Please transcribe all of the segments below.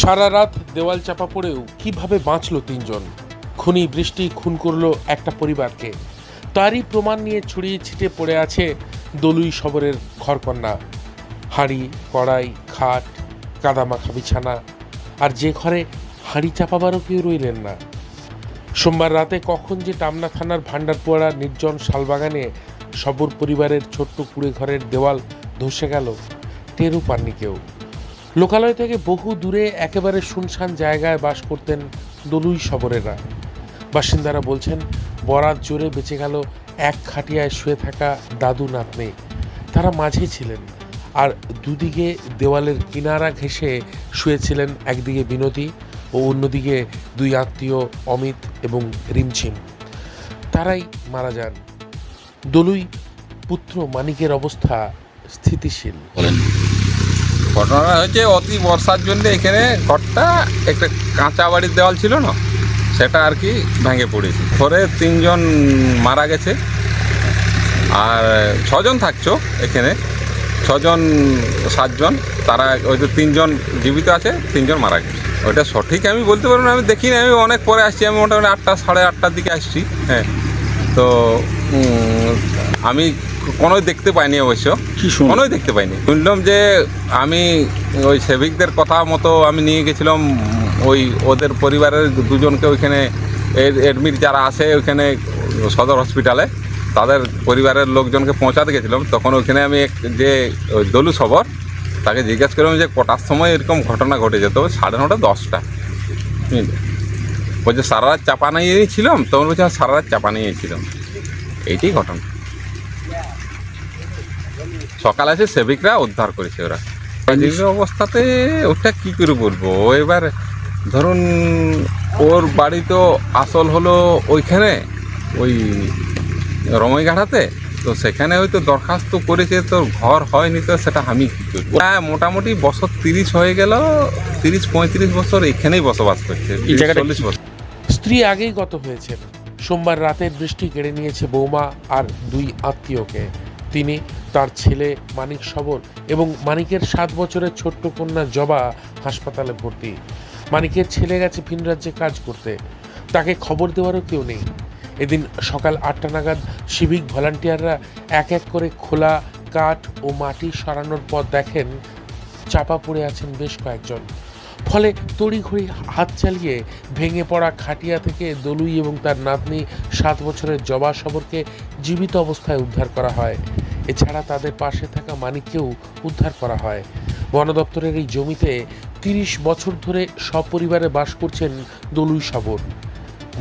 সারা রাত দেওয়াল চাপা পড়েও কিভাবে বাঁচল তিনজন। খুনি বৃষ্টি খুন করলো একটা পরিবারকে। তারই প্রমাণ নিয়ে ছড়িয়ে ছিটিয়ে পড়ে আছে দলুই শবরের ঘরকন্যা। হাঁড়ি, কড়াই, খাট, কাদামাখা বিছানা, আর যে ঘরে হাঁড়ি চাপাবারও কেউ রইলেন না। সোমবার রাতে কখন যে টামনা থানার ভান্ডারপোড়া নির্জন শালবাগানে শবর পরিবারের ছোট্ট কুড়ে ঘরের দেওয়াল ধসে গেল, টেরও পাননি কেউ। লোকালয় থেকে বহু দূরে একেবারে শুনশান জায়গায় বাস করতেন দলুই শবরেরা। বাসিন্দারা বলছেন, বরাত জোরে বেঁচে গেল এক খাটিয়ায় শুয়ে থাকা দাদু নাতনি। তারা মাঝে ছিলেন, আর দুদিকে দেওয়ালের কিনারা ঘেঁষে শুয়েছিলেন একদিকে বিনতি ও অন্যদিকে দুই আত্মীয় অমিত এবং রিমঝিম। তারাই মারা যান। দলুই পুত্র মানিকের অবস্থা স্থিতিশীল। ঘটনাটা হচ্ছে অতি বর্ষার জন্য এখানে ঘরটা একটা কাঁচা বাড়ির দেওয়াল ছিল না, সেটা আর কি ভেঙে পড়েছে। ঘরে 3 জন মারা গেছে, আর 6 জন থাকছো এখানে, 6 জন 7 জন, তারা ওই তো 3 জন জীবিত আছে, 3 জন মারা গেছে। ওইটা সঠিক আমি বলতে পারবো না, আমি দেখিনি, আমি অনেক পরে আসছি, আমি মোটামুটি 8টা সাড়ে 8টার দিকে আসছি। হ্যাঁ, তো আমি কোনোই দেখতে পাইনি, অবশ্য কোনোই দেখতে পাইনি। শুনলাম যে আমি ওই সেভিকদের কথা মতো আমি নিয়ে গেছিলাম ওই ওদের পরিবারের 2 জনকে ওইখানে অ্যাডমিট যারা আছে ওইখানে সদর হসপিটালে, তাদের পরিবারের লোকজনকে পৌঁছাতে গেছিলাম। তখন ওইখানে আমি যে ওই দলু শবর তাকে জিজ্ঞেস করলাম যে কটার সময় এরকম ঘটনা ঘটেছে, তো 9:30 10টা। বলছে সারা রাত চাপা নিয়েছিলাম, তখন বলছে সারা রাত চাপা নিয়েছিলাম। এইটাই ঘটনা। সকালে এসে সেবিকরা উদ্ধার করেছে। ওরা অবস্থাতে ওটা কি করে বলবো, এবার ধরুন ওর বাড়ি তো আসল হলো ওইখানে ওই রমইঘাটাতে, তো সেখানে হয়তো দরখাস্ত করেছে, তো ঘর হয়নি, তো সেটা আমি কী করি। হ্যাঁ, মোটামুটি বছর 30 হয়ে গেল, 30-35 বছর এখানেই বসবাস করছে। 40 বছর। স্ত্রী আগেই গত হয়েছেন। সোমবার রাতের বৃষ্টি কেড়ে নিয়েছে বৌমা আর 2 আত্মীয়কে। তিনি, তার ছেলে মানিক শবর এবং মানিকের 7 বছরের ছোট্ট কন্যা জবা হাসপাতালে ভর্তি। মানিকের ছেলে গেছে ভিন রাজ্যে কাজ করতে, তাকে খবর দেওয়ারও কেউ নেই। এদিন সকাল 8টা নাগাদ সিভিক ভলান্টিয়াররা এক এক করে খোলা কাঠ ও মাটি সরানোর পর দেখেন চাপা পড়ে আছেন বেশ কয়েকজন। ফলে তড়িঘড়ি হাত চালিয়ে ভেঙে পড়া খাটিয়া থেকে দলুই এবং তার নাতনি 7 বছরের জবা শবরকে জীবিত অবস্থায় উদ্ধার করা হয়। এছাড়া তাদের পাশে থাকা মানিককেও উদ্ধার করা হয়। বন দপ্তরের এই জমিতে 30 বছর ধরে সপরিবারে বাস করছেন দলুই শবর।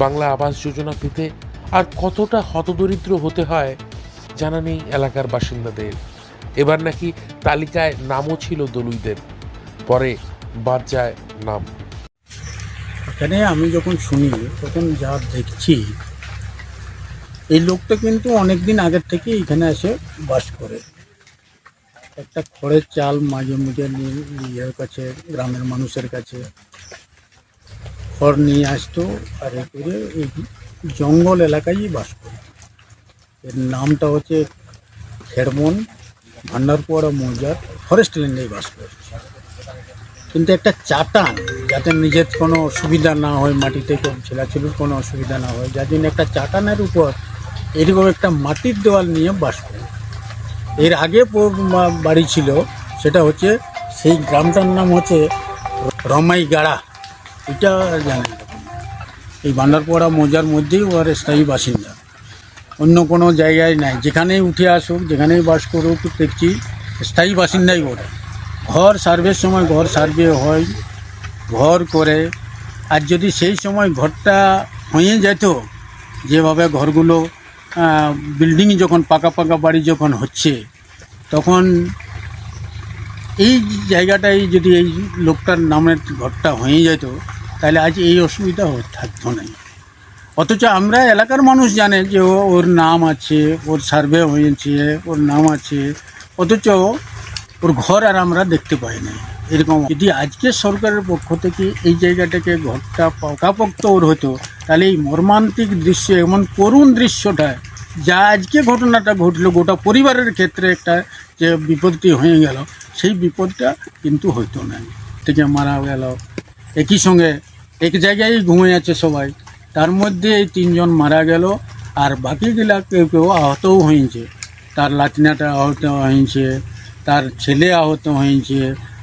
বাংলা আবাস যোজনা পেতে আর কতটা হতদরিদ্র হতে হয় জানা নেই এলাকার বাসিন্দাদের। এবার নাকি তালিকায় নামও ছিল দলুইদের, পরে বাদ যায় নাম। এখানে আমি যখন শুনি তখন যা দেখছি, এই লোকটা কিন্তু অনেক দিন আগের থেকে এখানে এসে বাস করে। একটা খড়ের চাল মাঝে মাঝে নিজের কাছে, গ্রামের মানুষের কাছে খড় নিয়ে আসতো, আর এ করে এই জঙ্গল এলাকায় বাস করে। এর নামটা হচ্ছে খেড়মন, ভান্ডারপোড়া মৌজার ফরেস্ট ল্যান্ডে বাস করছে। কিন্তু একটা চাটান, যাতে নিজের কোনো অসুবিধা না হয়, মাটি থেকে ছেলাছুলির কোনো অসুবিধা না হয়, যার জন্য একটা চাটানের উপর এরকম একটা মাটির দেওয়াল নিয়ে বাস করে। এর আগে বাড়ি ছিল, সেটা হচ্ছে সেই গ্রামটার নাম হচ্ছে রমাইগাড়া। এটা জানেন, এই ভান্ডারপোড়া মৌজার মধ্যেই ওর স্থায়ী বাসিন্দা, অন্য কোনো জায়গায় নাই। যেখানেই উঠে আসুক, যেখানেই বাস করুক, দেখছি স্থায়ী বাসিন্দাই ওরা। ঘর সার্ভের সময় ঘর সার্ভে হয়, ঘর করে। আর যদি সেই সময় ঘরটা হয়ে যেত, যেভাবে ঘরগুলো বিল্ডিং যখন পাকা পাকা বাড়ি যখন হচ্ছে, তখন এই জায়গাটাই যদি এই লোকটার নামের ঘরটা হয়ে যেত, তাহলে আজ এই অসুবিধা থাকতো না। অথচ আমরা এলাকার মানুষ জানে যে ওর নাম আছে, ওর সার্ভে হয়েছে, ওর নাম আছে, অথচ ওর ঘর আর আমরা দেখতে পাই না। এরকম যদি আজকে সরকারের পক্ষ থেকে এই জায়গাটাকে ঘরটা পাকাপোক্ত ওর হতো, তাহলে এই মর্মান্তিক দৃশ্য, এমন করুণ দৃশ্যটা যা আজকে ঘটনাটা ঘটলো, গোটা পরিবারের ক্ষেত্রে একটা যে বিপদটি হয়ে গেল, সেই বিপদটা কিন্তু হইতো না। থেকে মারা গেল, একই সঙ্গে এক জায়গায় ঘুমিয়ে আছে সবাই, তার মধ্যে এই 3 জন মারা গেল, আর বাকিগুলা কেউ কেউ আহতও হয়েছে। তার লাতিনাটা আহত হয়েছে, তার ছেলে আহত হয়েছে,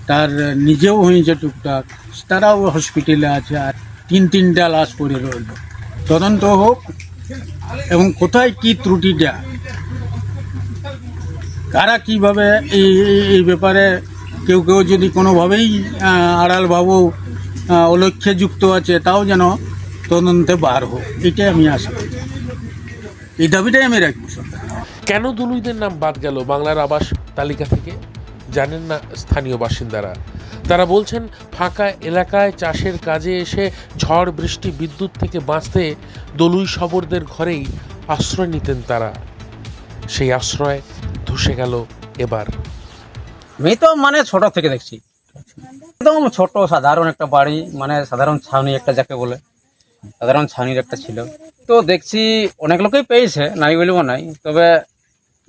তার নিজেও হয়েছে টুকটাক, তারাও হসপিটালে আছে। আর তিনটা লাশ পড়ে রইল। তদন্ত হোক এবং কোথায় কি ত্রুটিটা, কারা কিভাবে এই ব্যাপারে কেউ কেউ যদি কোনোভাবেই আড়ালভাবে অলক্ষ্যে যুক্ত আছে, তাও যেন তদন্তে বার হোক, এটাই আমি আশা করি। এই দাবিটাই আমি রাখবো সরকার। কেন দুলুইদের নাম বাদ গেল বাংলার আবাস তালিকা থেকে জানেন না স্থানীয় বাসিন্দারা। তারা বলছেন ফাঁকা এলাকায় চাষের কাজে এসে ঝড় বৃষ্টি বিদ্যুৎ থেকে বাঁচতে দলুই শবরদের ঘরেই আশ্রয় নিতেন তারা। সেই আশ্রয় ধসে গেল এবার। আমি তো মানে ছোট থেকে দেখছি, একদম ছোট সাধারণ একটা বাড়ি, মানে সাধারণ ছাউনি একটা যাকে বলে, সাধারণ ছাউনির একটা ছিল। তো দেখছি অনেক লোকেই পেয়েছে, নাই বলবো নাই, তবে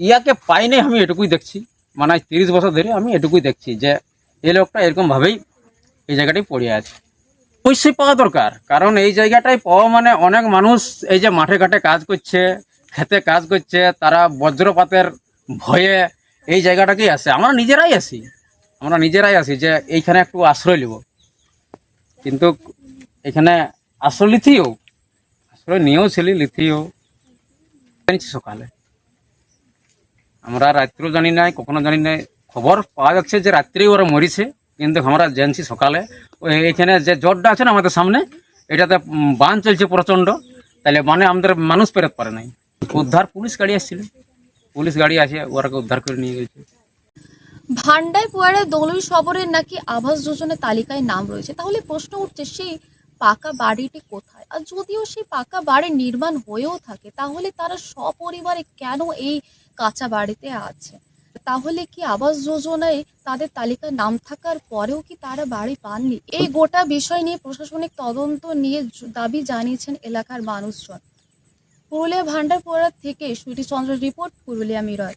ইয়াকে পাইনি আমি এটুকুই দেখছি। মানে 30 বছর ধরে আমি এটুকুই দেখছি যে এই লোকটা এরকম ভাবেই এই জায়গাটাই পড়ে আছে। অবশ্যই পাওয়া দরকার, কারণ এই জায়গাটাই পাওয়া মানে অনেক মানুষ এই যে মাঠে ঘাটে কাজ করছে, খেতে কাজ করছে, তারা বজ্রপাতের ভয়ে এই জায়গাটাকেই আসে। আমরা নিজেরাই আসি যে এইখানে একটু আশ্রয় নিব, কিন্তু এখানে আশ্রয় নিয়েও ছিলি, জানিছি সকালে। আমরা রাত্রেও জানি নাই, কখনো জানি নাই। খবর পাওয়া যাচ্ছে যে রাত্রেই ওরা মরিছে, কিন্তু আমরা জানছি সকালে। এইখানে যে জটটা আছে না আমাদের সামনে, এটাতে বান চলছে প্রচণ্ড, তাহলে মানে আমাদের মানুষ পেরোতে পারে নাই। উদ্ধার পুলিশ গাড়ি আসছিল, পুলিশ গাড়ি আসে ওরাকে উদ্ধার করে নিয়ে গেছে। ভান্ডায় পোয়াড়ায় দলুই শবরের নাকি আবাস যোজনার তালিকায় নাম রয়েছে, তাহলে প্রশ্ন উঠছে সেই পাকা বাড়িটি কোথায়? আর যদিও সেই পাকা বাড়ি নির্মাণ হয়েও থাকে, তাহলে তারা সপরিবারে কেন এই কাঁচা বাড়িতে আছে? তাহলে কি আবাস যোজনায় তাদের তালিকায় নাম থাকার পরেও কি তারা বাড়ি পাননি? এই গোটা বিষয় নিয়ে প্রশাসনিক তদন্ত নিয়ে দাবি জানিয়েছেন এলাকার মানুষজন। পুরুলিয়া ভান্ডার পোয়াড়া থেকে সুইটি চন্দ্র রিপোর্ট, পুরুলিয়া মিরর।